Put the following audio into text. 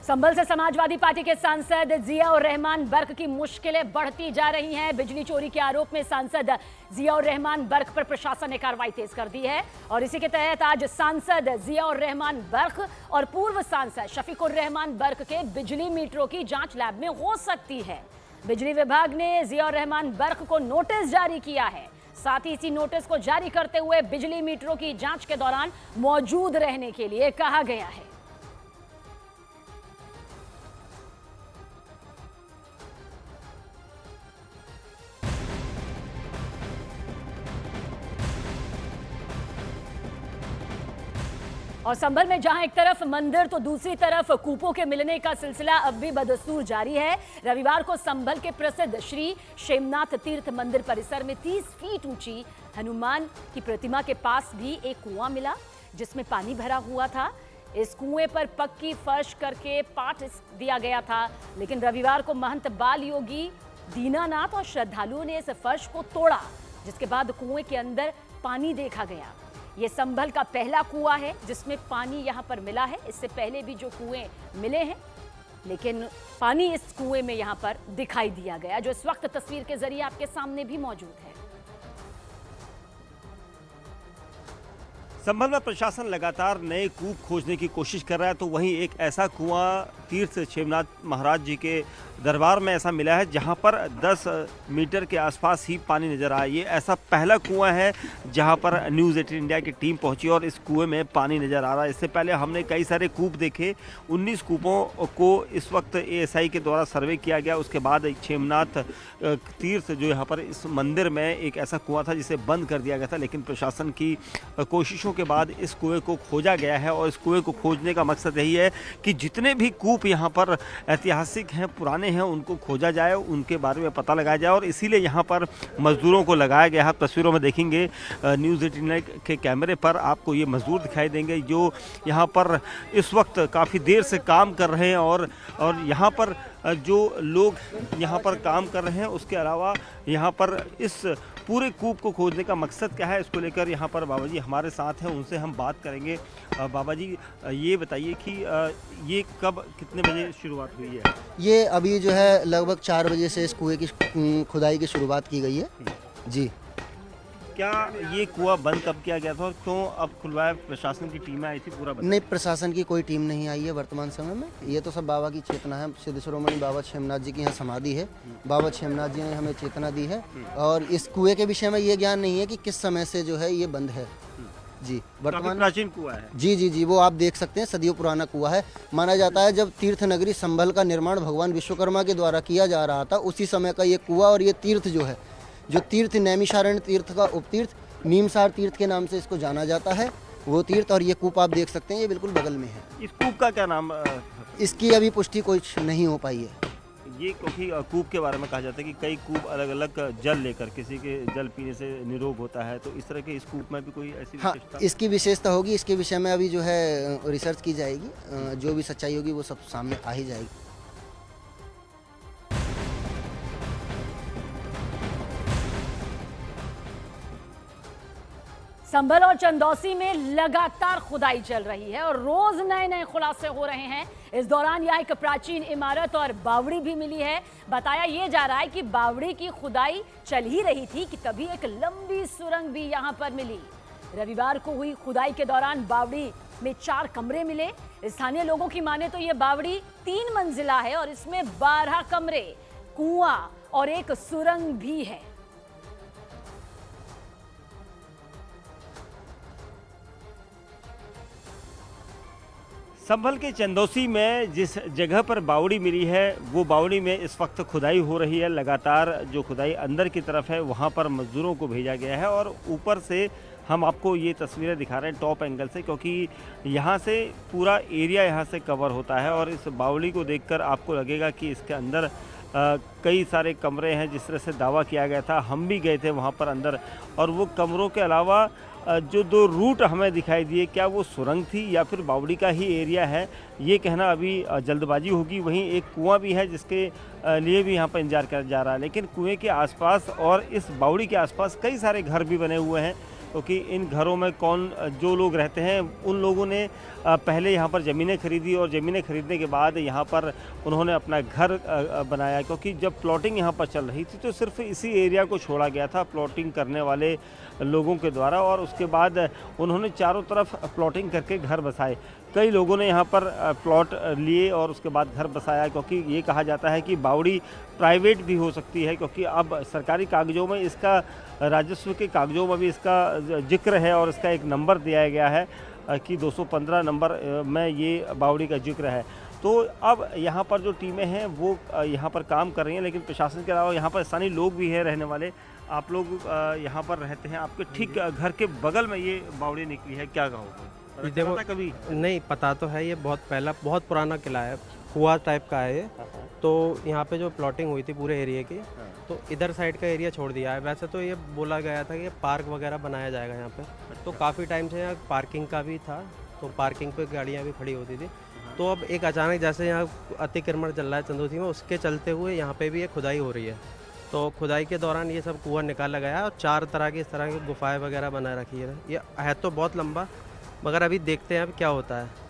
संभल से समाजवादी पार्टी के सांसद जियाउर रहमान बर्क की मुश्किलें बढ़ती जा रही हैं। बिजली चोरी के आरोप में सांसद जियाउर रहमान बर्क पर प्रशासन ने कार्रवाई तेज कर दी है और इसी के तहत आज सांसद जियाउर रहमान बर्क और पूर्व सांसद शफीकुर रहमान बर्क के बिजली मीटरों की जांच लैब में हो सकती है। बिजली विभाग ने जियाउर रहमान बर्क को नोटिस जारी किया है। साथ ही इसी नोटिस को जारी करते हुए बिजली मीटरों की जांच के दौरान मौजूद रहने के लिए कहा गया है। और संभल में जहां एक तरफ मंदिर तो दूसरी तरफ कूपों के मिलने का सिलसिला अब भी बदस्तूर जारी है। रविवार को संभल के प्रसिद्ध श्री शेमनाथ तीर्थ मंदिर परिसर में 30 फीट ऊंची हनुमान की प्रतिमा के पास भी एक कुआं मिला जिसमें पानी भरा हुआ था। इस कुएं पर पक्की फर्श करके पाट दिया गया था, लेकिन रविवार को महंत बाल योगी दीनानाथ और श्रद्धालुओं ने इस फर्श को तोड़ा, जिसके बाद कुएं के अंदर पानी देखा गया। ये संभल का पहला कुआं है जिसमें पानी यहां पर मिला है। इससे पहले भी जो कुएं मिले हैं, लेकिन पानी इस कुएं में यहां पर दिखाई दिया गया, जो इस वक्त तस्वीर के जरिए आपके सामने भी मौजूद है। संभल में प्रशासन लगातार नए कूप खोजने की कोशिश कर रहा है, तो वहीं एक ऐसा कुआं तीर्थ शेमनाथ महाराज जी के दरबार में ऐसा मिला है जहां पर 10 मीटर के आसपास ही पानी नजर आया। ये ऐसा पहला कुआं है जहां पर न्यूज़ 18 इंडिया की टीम पहुंची और इस कुएं में पानी नजर आ रहा है। इससे पहले हमने कई सारे कूप देखे, 19 कूपों को इस वक्त एएसआई के द्वारा सर्वे किया गया। उसके बाद एक शेमनाथ तीर्थ जो यहाँ पर इस मंदिर में एक ऐसा कुआं था जिसे बंद कर दिया गया था, लेकिन प्रशासन की कोशिशों के बाद इस कुएं को खोजा गया है। और इस कुएं को खोजने का मकसद यही है कि जितने भी कूप यहाँ पर ऐतिहासिक हैं, पुराने हैं, उनको खोजा जाए, उनके बारे में पता लगाया जाए। और इसीलिए यहाँ पर मजदूरों को लगाया गया है। तस्वीरों में देखेंगे न्यूज़ 18 के कैमरे पर आपको ये मजदूर दिखाई देंगे जो यहाँ पर इस वक्त काफ़ी देर से काम कर रहे हैं। और यहाँ पर जो लोग यहाँ पर काम कर रहे हैं, उसके अलावा यहाँ पर इस पूरे कूप को खोजने का मकसद क्या है, इसको लेकर यहाँ पर बाबा जी हमारे साथ हैं, उनसे हम बात करेंगे। बाबा जी ये बताइए कि ये कब कितने बजे शुरुआत हुई है? ये अभी जो है लगभग 4 बजे से इस कुएं की खुदाई की शुरुआत की गई है जी। क्या ये कुआं बंद कब किया गया था और क्यों अब खुलवाया? प्रशासन की टीमें आई थी पूरा? नहीं, प्रशासन की कोई टीम नहीं आई है वर्तमान समय में। ये तो सब बाबा की चेतना है। सिद्ध शिरोमणि बाबा शेमनाथ जी की यहाँ समाधि है। बाबा शेमनाथ जी ने हमें चेतना दी है और इस कुएं के विषय में ये ज्ञान नहीं है कि किस समय से जो है ये बंद है जी। वर्तमान प्राचीन कुआं है जी, वो आप देख सकते हैं, सदियों पुराना कुआं है। माना जाता है जब तीर्थ नगरी संभल का निर्माण भगवान विश्वकर्मा के द्वारा किया जा रहा था, उसी समय का ये कुआं। और ये तीर्थ जो है, जो तीर्थ नैमिषारण्य तीर्थ का उपतीर्थ नीमसार तीर्थ के नाम से इसको जाना जाता है, वो तीर्थ। और ये कूप आप देख सकते हैं, ये बिल्कुल बगल में है। इस कूप का क्या नाम? इसकी अभी पुष्टि कुछ नहीं हो पाई है। ये क्योंकि कूप के बारे में कहा जाता है कि कई कूप अलग अलग जल लेकर, किसी के जल पीने से निरोग होता है, तो इस तरह के इस कूप में भी कोई ऐसी विशेषता? इसकी विशेषता होगी, इसके विषय में अभी जो है रिसर्च की जाएगी। जो भी सच्चाई होगी वो सब सामने आ ही जाएगी। संभल और चंदौसी में लगातार खुदाई चल रही है और रोज नए नए खुलासे हो रहे हैं। इस दौरान यहाँ एक प्राचीन इमारत और बावड़ी भी मिली है। बताया ये जा रहा है कि बावड़ी की खुदाई चल ही रही थी कि तभी एक लंबी सुरंग भी यहाँ पर मिली। रविवार को हुई खुदाई के दौरान बावड़ी में 4 कमरे मिले। स्थानीय लोगों की माने तो ये बावड़ी 3 मंजिला है और इसमें 12 कमरे, कुआं और एक सुरंग भी है। संभल के चंदौसी में जिस जगह पर बावड़ी मिली है, वो बावड़ी में इस वक्त खुदाई हो रही है। लगातार जो खुदाई अंदर की तरफ है वहाँ पर मजदूरों को भेजा गया है और ऊपर से हम आपको ये तस्वीरें दिखा रहे हैं टॉप एंगल से, क्योंकि यहाँ से पूरा एरिया यहाँ से कवर होता है। और इस बावड़ी को देखकर आपको लगेगा कि इसके अंदर कई सारे कमरे हैं, जिस तरह से दावा किया गया था। हम भी गए थे वहाँ पर अंदर, और वो कमरों के अलावा जो 2 रूट हमें दिखाई दिए, क्या वो सुरंग थी या फिर बावड़ी का ही एरिया है, ये कहना अभी जल्दबाजी होगी। वहीं एक कुआं भी है जिसके लिए भी यहाँ पर इंतजार किया जा रहा है, लेकिन कुएं के आसपास और इस बावड़ी के आसपास कई सारे घर भी बने हुए हैं। क्योंकि इन घरों में जो लोग रहते हैं उन लोगों ने पहले यहाँ पर ज़मीनें खरीदी और ज़मीनें खरीदने के बाद यहाँ पर उन्होंने अपना घर बनाया, क्योंकि जब प्लॉटिंग यहाँ पर चल रही थी तो सिर्फ इसी एरिया को छोड़ा गया था प्लॉटिंग करने वाले लोगों के द्वारा, और उसके बाद उन्होंने चारों तरफ प्लॉटिंग करके घर बसाए। कई लोगों ने यहाँ पर प्लॉट लिए और उसके बाद घर बसाया, क्योंकि ये कहा जाता है कि बावड़ी प्राइवेट भी हो सकती है, क्योंकि अब सरकारी कागज़ों में इसका, राजस्व के कागज़ों में भी इसका जिक्र है और इसका एक नंबर दिया गया है कि 215 नंबर में ये बावड़ी का जिक्र है। तो अब यहाँ पर जो टीमें हैं वो यहाँ पर काम कर रही हैं, लेकिन प्रशासन के अलावा यहाँ पर स्थानीय लोग भी हैं रहने वाले। आप लोग यहाँ पर रहते हैं, आपके ठीक घर के बगल में ये बावड़ी निकली है, क्या कहोगे? देखो, कभी नहीं पता तो है, ये बहुत पुराना किला है, कुआं टाइप का है ये। तो यहाँ पे जो प्लॉटिंग हुई थी पूरे एरिया की, तो इधर साइड का एरिया छोड़ दिया है। वैसे तो ये बोला गया था कि पार्क वगैरह बनाया जाएगा यहाँ पे, तो काफ़ी टाइम से यहाँ पार्किंग का भी था, तो पार्किंग पे गाड़ियाँ भी खड़ी होती थी। तो अब एक अचानक जैसे यहाँ अतिक्रमण चल रहा है चंदौसी में, उसके चलते हुए यहाँ पे भी एक खुदाई हो रही है। तो खुदाई के दौरान ये सब कुआं निकाला गया और 4 तरह की इस तरह की गुफाएँ वगैरह बना रखी है। ये है तो बहुत लंबा, मगर अभी देखते हैं अब क्या होता है।